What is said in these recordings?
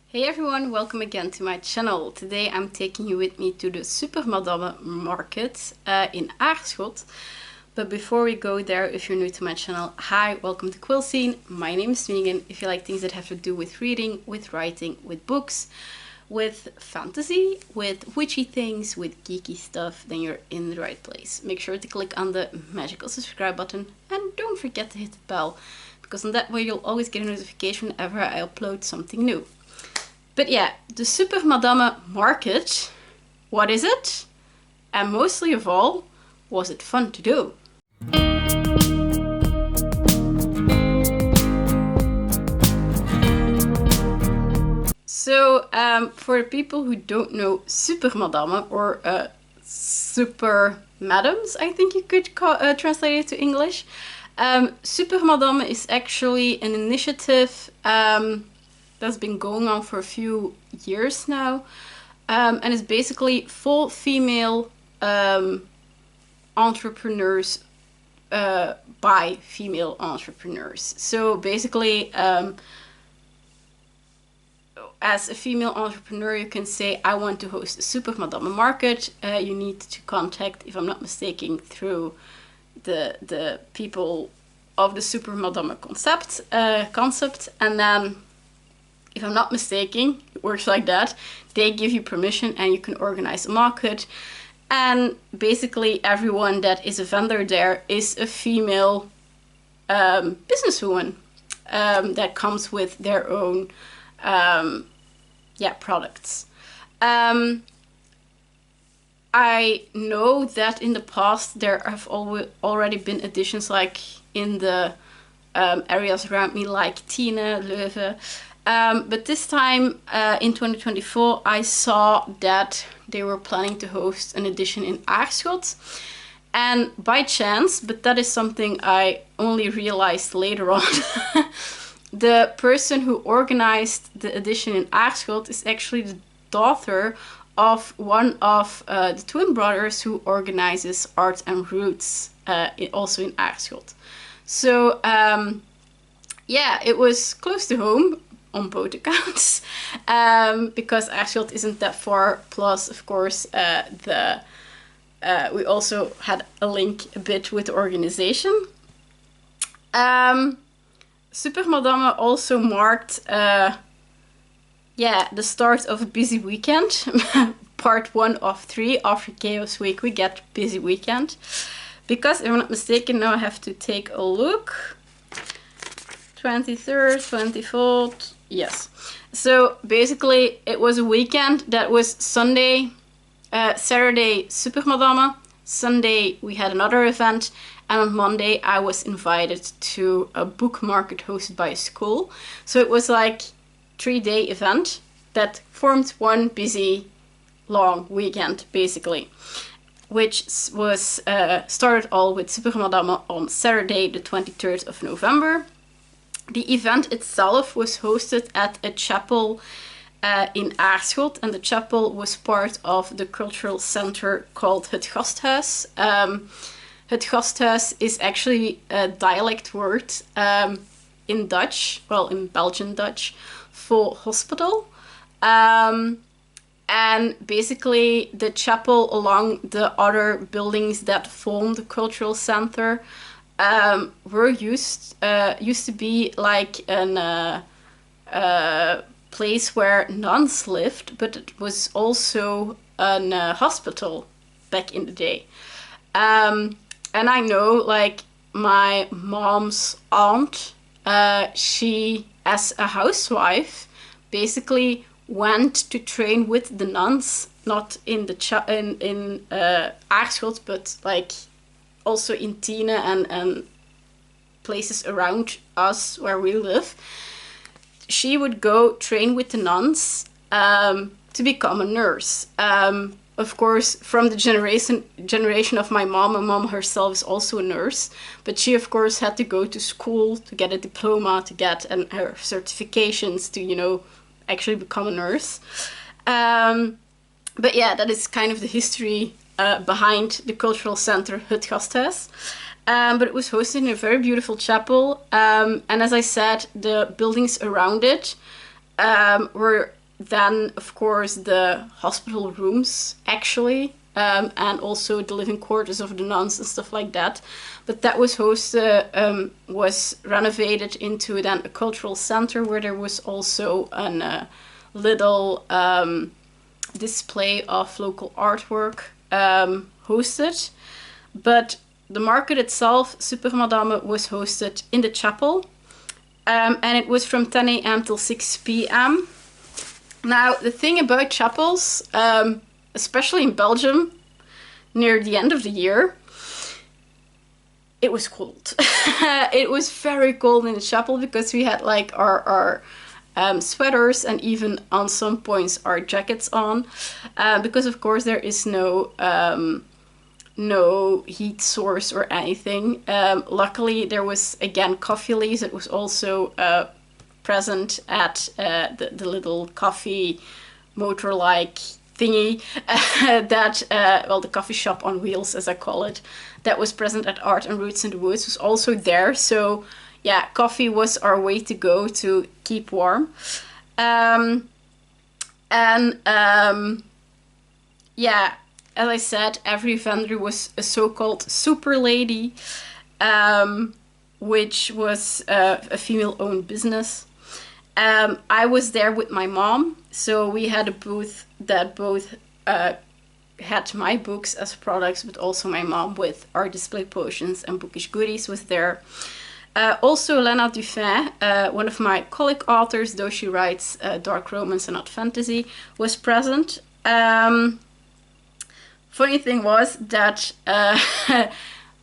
Hey everyone, welcome again to my channel. Today I'm taking you with me to the Supermadammen market in Aarschot. But before we go there, if you're new to my channel, hi, welcome to Quillscene. My name is Megan. If you like things that have to do with reading, with writing, with books, with fantasy, with witchy things, with geeky stuff, then you're in the right place. Make sure to click on the magical subscribe button and don't forget to hit the bell, because in that way you'll always get a notification whenever I upload something new. But yeah, the Supermadammen market, what is it? And mostly of all, was it fun to do? So, for people who don't know Supermadammen, or Supermadams, I think you could translate it to English. Supermadammen is actually an initiative that's been going on for a few years now, and it's basically full female entrepreneurs by female entrepreneurs. So basically, as a female entrepreneur, you can say, I want to host a Supermadammen market. You need to contact, if I'm not mistaken, through the people of the Supermadammen concept, and then, if I'm not mistaken, it works like that. They give you permission and you can organize a market. And basically everyone that is a vendor there is a female businesswoman that comes with their own products. I know that in the past there have already been editions like in the areas around me, like Tiene, Leuven. But this time in 2024, I saw that they were planning to host an edition in Aarschot. And by chance, but that is something I only realized later on, the person who organized the edition in Aarschot is actually the daughter of one of the twin brothers who organizes Art and Roots, also in Aarschot. So yeah, it was close to home on both accounts, because Aarschot isn't that far. Plus, of course, we also had a link a bit with the organization. Supermadammen also marked the start of a busy weekend. Part 1 of 3. After Chaos Week, we get busy weekend. Because, if I'm not mistaken, now I have to take a look. 23rd, 24th, yes. So basically it was a weekend that was Sunday, Saturday Supermadammen, Sunday we had another event, and on Monday I was invited to a book market hosted by a school. So it was like 3-day event that formed one busy long weekend basically, which was started all with Supermadammen on Saturday the 23rd of November. The event itself was hosted at a chapel in Aarschot, and the chapel was part of the cultural center called Het Gasthuis. Het Gasthuis is actually a dialect word in Dutch, well, in Belgian Dutch, for hospital. And basically the chapel, along the other buildings that form the cultural center, were used to be like a place where nuns lived, but it was also a hospital back in the day. And I know, like, my mom's aunt, she, as a housewife, basically went to train with the nuns, not in the in Aarschot, but like also in Tiene and places around us where we live. She would go train with the nuns to become a nurse. Of course, from the generation of my mom herself is also a nurse, but she of course had to go to school to get a diploma, to get her certifications to, you know, actually become a nurse. But yeah, that is kind of the history behind the cultural center Het Gasthuis. But it was hosted in a very beautiful chapel. And as I said, the buildings around it were then, of course, the hospital rooms, actually, and also the living quarters of the nuns and stuff like that. But that was was renovated into then a cultural center where there was also a little display of local artwork hosted. But the market itself, Supermadammen, was hosted in the chapel, and it was from 10 a.m. till 6 p.m. Now, the thing about chapels, especially in Belgium, near the end of the year, it was cold. It was very cold in the chapel because we had like our sweaters and even on some points our jackets on, because of course there is no heat source or anything. Luckily, there was again coffee leaves. It was also present at the little coffee motor-like thingy that, well, the coffee shop on wheels, as I call it, that was present at Art and Roots in the Woods was also there. So yeah, coffee was our way to go to keep warm. Yeah, as I said, every vendor was a so-called super lady, which was a female-owned business. I was there with my mom, so we had a booth that both had my books as products, but also my mom with our display potions and bookish goodies was there. Also, Lena Dufin, one of my colleague authors, though she writes dark romance and not fantasy, was present. Funny thing was that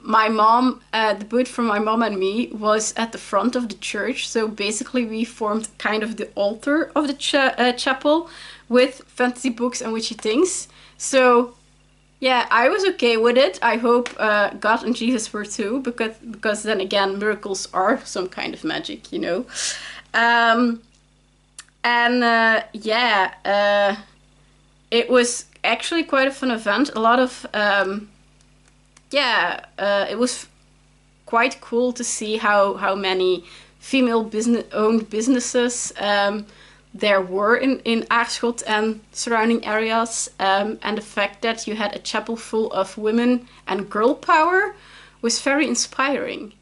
my mom, the booth from my mom and me was at the front of the church. So basically we formed kind of the altar of the chapel with fantasy books and witchy things. So yeah, I was okay with it. I hope God and Jesus were too, because then again, miracles are some kind of magic, you know. It was actually quite a fun event. A lot of it was quite cool to see how many female owned businesses there were in Aarschot and surrounding areas, and the fact that you had a chapel full of women and girl power was very inspiring.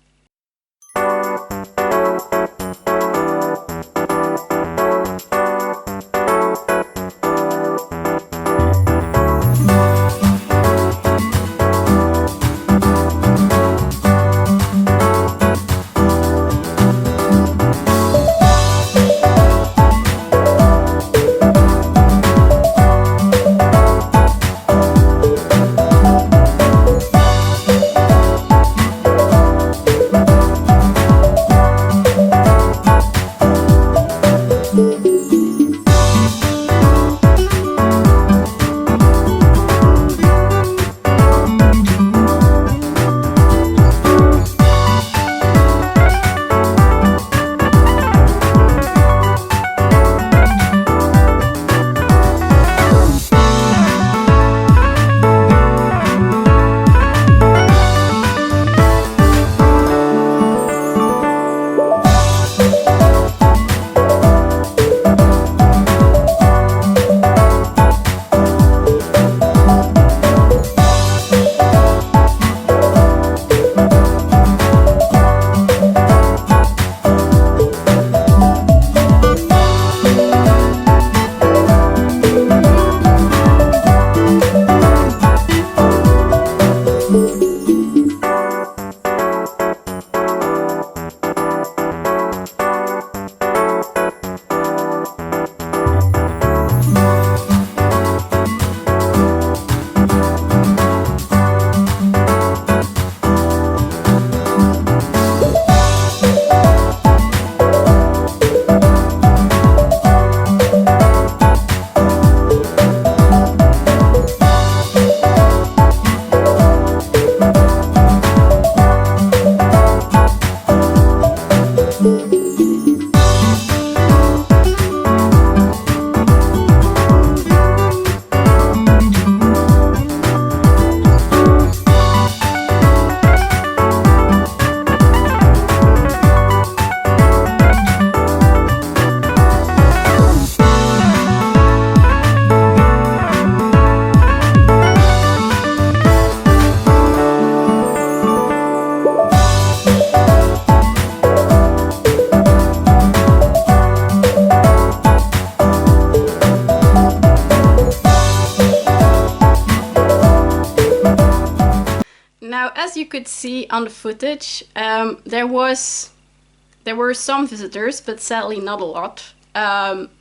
as you could see on the footage, there were some visitors, but sadly not a lot.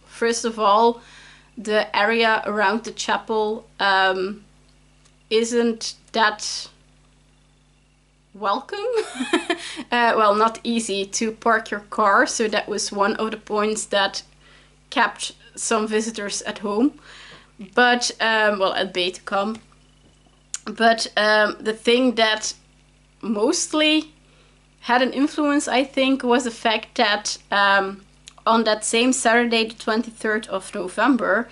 First of all, the area around the chapel isn't that welcome. Well, not easy to park your car, so that was one of the points that kept some visitors at home, but well, at bay to come. But the thing that mostly had an influence, I think, was the fact that on that same Saturday, the 23rd of November,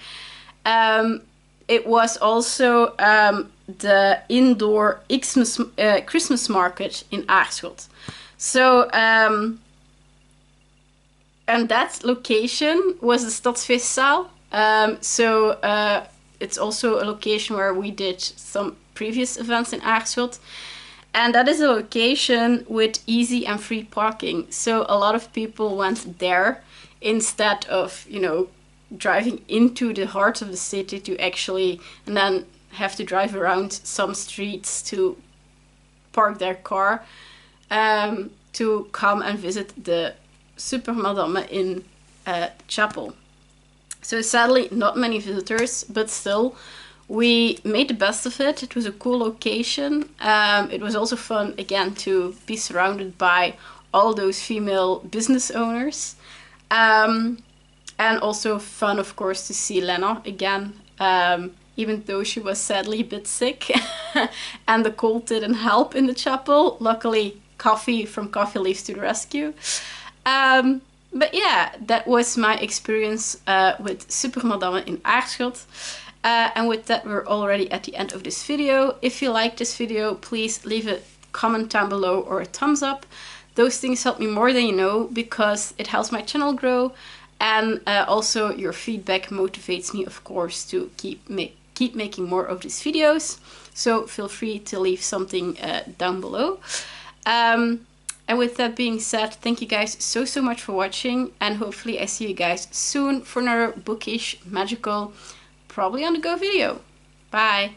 it was also the indoor Christmas market in Aarschot. So, and that location was the Stadsfeestzaal. So it's also a location where we did some previous events in Aarschot. And that is a location with easy and free parking. So a lot of people went there instead of, you know, driving into the heart of the city to actually, and then have to drive around some streets to park their car, to come and visit the Supermadammen in chapel. So sadly, not many visitors, but still, we made the best of it. It was a cool location. It was also fun, again, to be surrounded by all those female business owners. And also fun, of course, to see Lena again, even though she was sadly a bit sick and the cold didn't help in the chapel. Luckily, coffee from Coffee Leaves to the rescue. But yeah, that was my experience with Supermadammen in Aarschot. And with that, we're already at the end of this video. If you like this video, please leave a comment down below or a thumbs up. Those things help me more than you know, because it helps my channel grow. And also your feedback motivates me, of course, to keep making more of these videos. So feel free to leave something down below. And with that being said, thank you guys so much for watching. And hopefully I see you guys soon for another bookish, magical, probably on the go video. Bye!